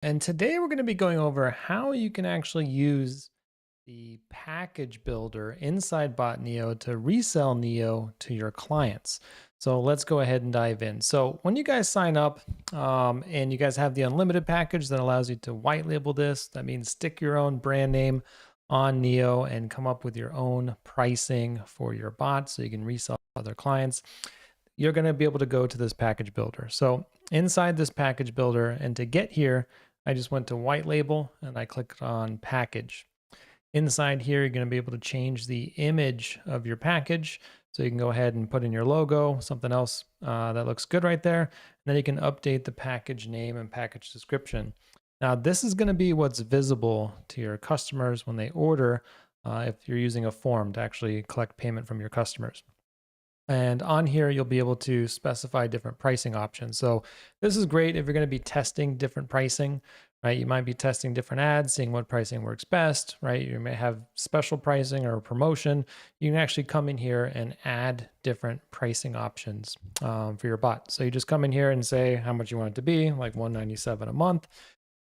And today we're going to be going over how you can actually use the package builder inside BotNeo to resell Neo to your clients. So let's go ahead and dive in. So when you guys sign up and you guys have the unlimited package that allows you to white label this, that means stick your own brand name on Neo and come up with your own pricing for your bot so you can resell to other clients. You're going to be able to go to this package builder. So inside this package builder, and to get here, I just went to white label and I clicked on package. Inside here, you're going to be able to change the image of your package. So you can go ahead and put in your logo, something else that looks good right there. And then you can update the package name and package description. Now, this is going to be what's visible to your customers when they order if you're using a form to actually collect payment from your customers. And on here, you'll be able to specify different pricing options. So this is great if you're going to be testing different pricing, right? You might be testing different ads, seeing what pricing works best, right? You may have special pricing or a promotion. You can actually come in here and add different pricing options for your bot. So you just come in here and say how much you want it to be, like $197 a month,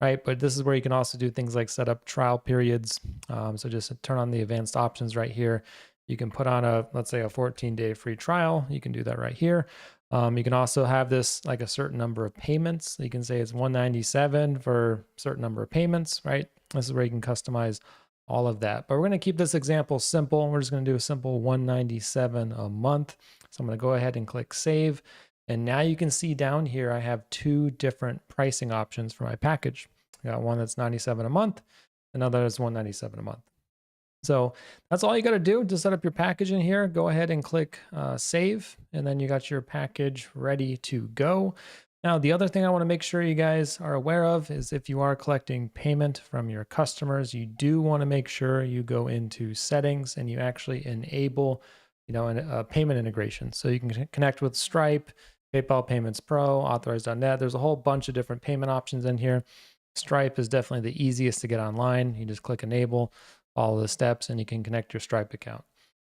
right? But this is where you can also do things like set up trial periods. So just turn on the advanced options right here. You can put on let's say a 14-day free trial. You can do that right here. You can also have this like a certain number of payments. You can say it's 197 for a certain number of payments, right? This is where you can customize all of that. But we're going to keep this example simple. We're just going to do a simple 197 a month. So I'm going to go ahead and click save. And now you can see down here, I have two different pricing options for my package. I got one that's 97 a month, another is 197 a month. So that's all you got to do to set up your package in here. Go ahead and click save, and then you got your package ready to go. Now, the other thing I want to make sure you guys are aware of is if you are collecting payment from your customers, you do want to make sure you go into settings and you actually enable, a payment integration. So you can connect with Stripe, PayPal Payments Pro, Authorize.net. There's a whole bunch of different payment options in here. Stripe is definitely the easiest to get online. You just click enable, follow the steps, and you can connect your Stripe account.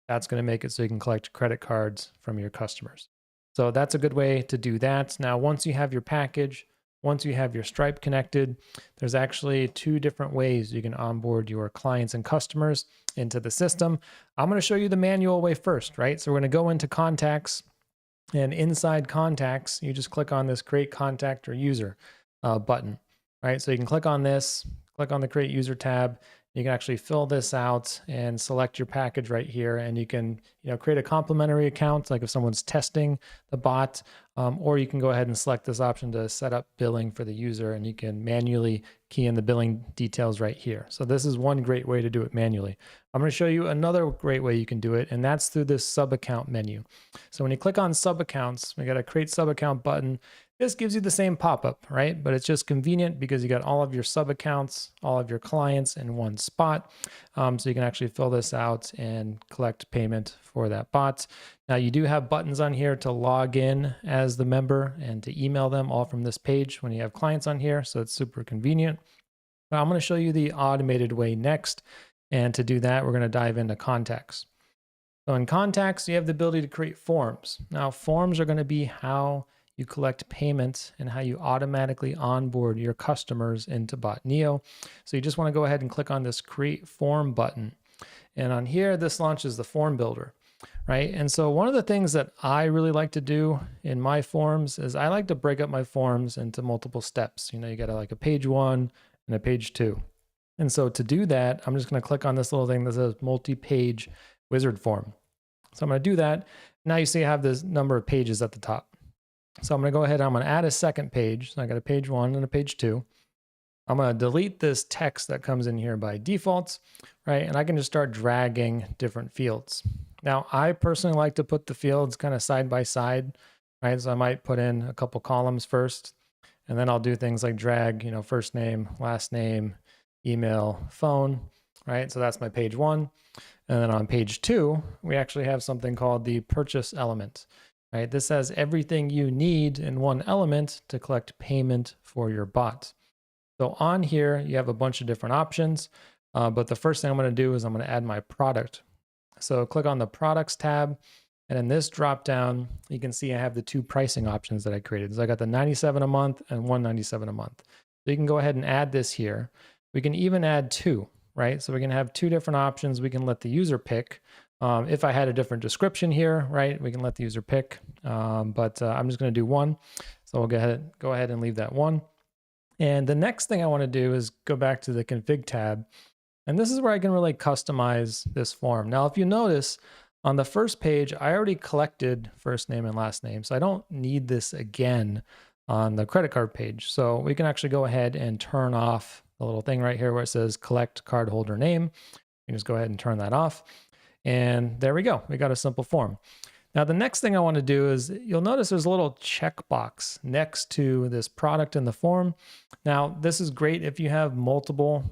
That's going to make it so you can collect credit cards from your customers. So that's a good way to do that. Now, once you have your package, once you have your Stripe connected, there's actually two different ways you can onboard your clients and customers into the system. I'm going to show you the manual way first, right? So we're going to go into contacts, and inside contacts, you just click on this create contact or user button, right? So you can click on this, click on the create user tab. You can actually fill this out and select your package right here. And you can, create a complimentary account, like if someone's testing the bot, or you can go ahead and select this option to set up billing for the user, and you can manually key in the billing details right here. So this is one great way to do it manually. I'm going to show you another great way you can do it, and that's through this sub account menu. So when you click on sub accounts, we got a create sub account button. This gives you the same pop-up, right? But it's just convenient because you got all of your sub accounts, all of your clients in one spot. So you can actually fill this out and collect payment for that bot. Now you do have buttons on here to log in as the member and to email them all from this page when you have clients on here. So it's super convenient. But I'm going to show you the automated way next. And to do that, we're going to dive into contacts. So in contacts, you have the ability to create forms. Now forms are going to be how you collect payments and how you automatically onboard your customers into BotNeo. So you just want to go ahead and click on this create form button. And on here, this launches the form builder, right? And so one of the things that I really like to do in my forms is I like to break up my forms into multiple steps. You got like a page 1 and a page 2. And so to do that, I'm just going to click on this little thing that says multi-page wizard form. So I'm going to do that. Now you see I have this number of pages at the top. So I'm going to go ahead and I'm going to add a second page. So I got a page 1 and a page 2. I'm going to delete this text that comes in here by default, right? And I can just start dragging different fields. Now, I personally like to put the fields kind of side by side, right? So I might put in a couple columns first, and then I'll do things like drag, first name, last name, email, phone, right? So that's my page 1. And then on page 2, we actually have something called the purchase element. Right? This has everything you need in one element to collect payment for your bot. So on here, you have a bunch of different options, but the first thing I'm going to do is I'm going to add my product. So click on the products tab, and in this drop down, you can see I have the two pricing options that I created. So I got the 97 a month and 197 a month. So you can go ahead and add this here. We can even add two, right? So we can have two different options. We can let the user pick. If I had a different description here, right, we can let the user pick, but I'm just going to do one. So we'll go ahead and leave that one. And the next thing I want to do is go back to the config tab. And this is where I can really customize this form. Now, if you notice on the first page, I already collected first name and last name. So I don't need this again on the credit card page. So we can actually go ahead and turn off the little thing right here where it says collect cardholder name. You can just go ahead and turn that off. And there we go. We got a simple form. Now, the next thing I want to do is you'll notice there's a little checkbox next to this product in the form. Now, this is great if you have multiple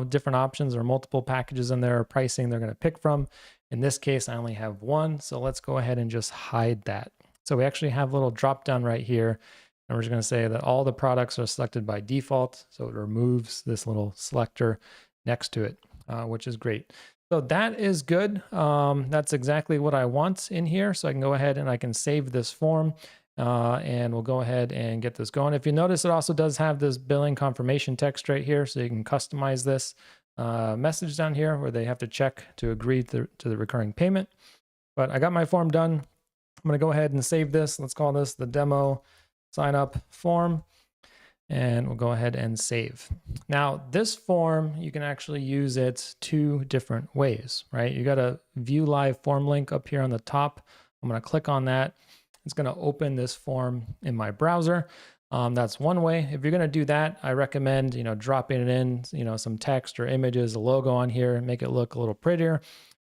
different options or multiple packages in there or pricing they're going to pick from. In this case, I only have one. So let's go ahead and just hide that. So we actually have a little drop down right here. And we're just going to say that all the products are selected by default. So it removes this little selector next to it, which is great. So that is good. That's exactly what I want in here. So I can go ahead and I can save this form and we'll go ahead and get this going. If you notice, it also does have this billing confirmation text right here. So you can customize this message down here where they have to check to agree to the recurring payment. But I got my form done. I'm going to go ahead and save this. Let's call this the demo sign up form. And we'll go ahead and save. Now, this form, you can actually use it two different ways, right? You got a view live form link up here on the top. I'm going to click on that. It's going to open this form in my browser. That's one way. If you're going to do that, I recommend, dropping it in, some text or images, a logo on here, make it look a little prettier.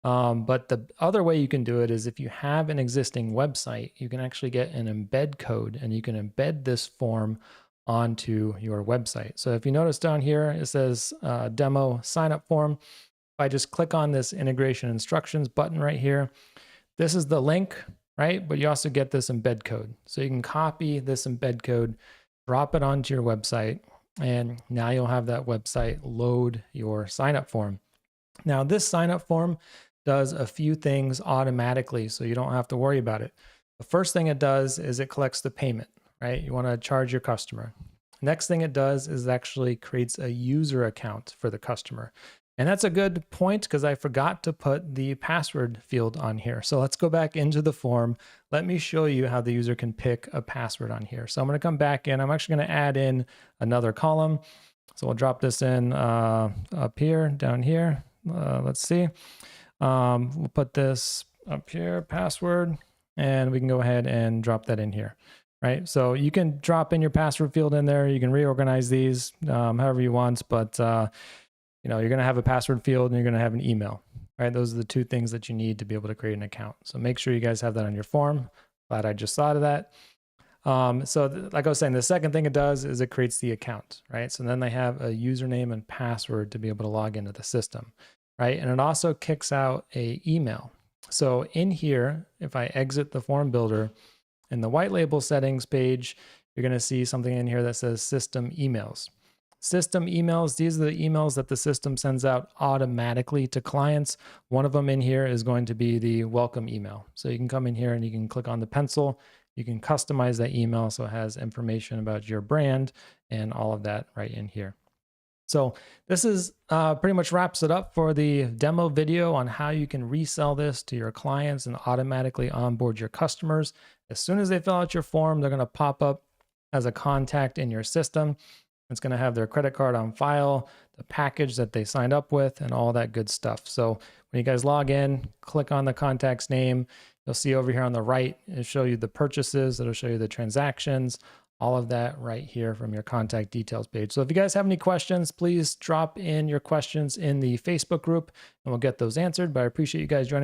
But the other way you can do it is if you have an existing website, you can actually get an embed code and you can embed this form onto your website. So if you notice down here, it says demo sign up form. If I just click on this integration instructions button right here, this is the link, right? But you also get this embed code. So you can copy this embed code, drop it onto your website, and now you'll have that website load your sign up form. Now this sign up form does a few things automatically, so you don't have to worry about it. The first thing it does is it collects the payment. Right? You want to charge your customer. Next thing it does is actually creates a user account for the customer. And that's a good point because I forgot to put the password field on here. So let's go back into the form. Let me show you how the user can pick a password on here. So I'm going to come back in. I'm actually going to add in another column. So we'll drop this in up here, down here. Let's see. We'll put this up here, password, and we can go ahead and drop that in here. Right, so you can drop in your password field in there. You can reorganize these however you want, but you're going to have a password field and you're going to have an email. Right, those are the two things that you need to be able to create an account. So make sure you guys have that on your form. Glad I just thought of that. Like I was saying, the second thing it does is it creates the account. Right, so then they have a username and password to be able to log into the system. Right, and it also kicks out an email. So in here, if I exit the form builder, in the white label settings page, you're going to see something in here that says system emails. System emails, these are the emails that the system sends out automatically to clients. One of them in here is going to be the welcome email. So you can come in here and you can click on the pencil. You can customize that email so it has information about your brand and all of that right in here. So this is pretty much wraps it up for the demo video on how you can resell this to your clients and automatically onboard your customers. As soon as they fill out your form, they're going to pop up as a contact in your system. It's going to have their credit card on file, the package that they signed up with, and all that good stuff. So when you guys log in, click on the contact's name. You'll see over here on the right, it'll show you the purchases. It'll show you the transactions, all of that right here from your contact details page. So if you guys have any questions, please drop in your questions in the Facebook group and we'll get those answered. But I appreciate you guys joining me.